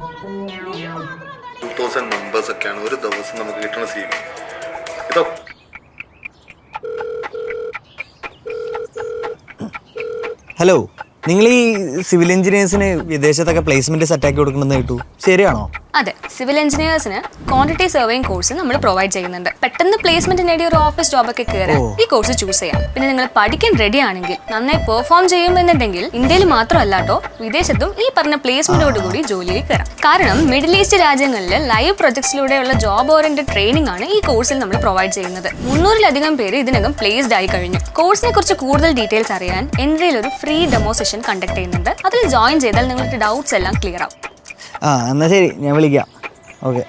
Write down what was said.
2000 members ഒക്കെയാണ് ഒരു ദിവസം നമുക്ക് കിട്ടുന്ന സി വി. ഇതോ ഹലോ, നിങ്ങൾ ഈ സിവിൽ എഞ്ചിനീയേഴ്സിന് വിദേശത്തൊക്കെ പ്ലേസ്മെന്റ് സെറ്റാക്കി കൊടുക്കണമെന്ന് കേട്ടു, ശരിയാണോ? അതെ, സിവിൽ എഞ്ചിനീയേഴ്സിന് ക്വാണ്ടിറ്റി സർവേയിങ് കോഴ്സ് നമ്മൾ പ്രൊവൈഡ് ചെയ്യുന്നുണ്ട്. പെട്ടെന്ന് പ്ലേസ്മെന്റ് നേടിയ ഒരു ഓഫീസ് ജോബൊക്കെ കയറാൻ ഈ കോഴ്സ് ചൂസ് ചെയ്യാം. പിന്നെ നിങ്ങൾ പഠിക്കാൻ റെഡി ആണെങ്കിൽ, നന്നായി പെർഫോം ചെയ്യുമെന്നുണ്ടെങ്കിൽ ഇന്ത്യയിൽ മാത്രമല്ലാട്ടോ വിദേശത്തും ഈ പറഞ്ഞ പ്ലേസ്മെന്റോട് കൂടി ജോലിയിൽ കയറാം. കാരണം മിഡിൽ ഈസ്റ്റ് രാജ്യങ്ങളിൽ ലൈവ് പ്രൊജക്ട്സിലൂടെയുള്ള ജോബ് ഓറിയന്റഡ് ട്രെയിനിങ് ആണ് ഈ കോഴ്സിൽ നമ്മൾ പ്രൊവൈഡ് ചെയ്യുന്നത്. 300-ലധികം പേര് ഇതിനകം പ്ലേസ്ഡ് ആയി കഴിഞ്ഞു. കോഴ്സിനെ കുറിച്ച് കൂടുതൽ ഡീറ്റെയിൽസ് അറിയാൻ എൻട്രിയിൽ ഒരു ഫ്രീ ഡെമോ സെഷൻ കണ്ടക്ട് ചെയ്യുന്നുണ്ട്. അതിൽ ജോയിൻ ചെയ്താൽ നിങ്ങൾക്ക് ഡൗട്ട്സ് എല്ലാം ക്ലിയർ ആവും. എന്നാ ശരി, ഞാൻ വിളിക്കാം. ഓക്കെ.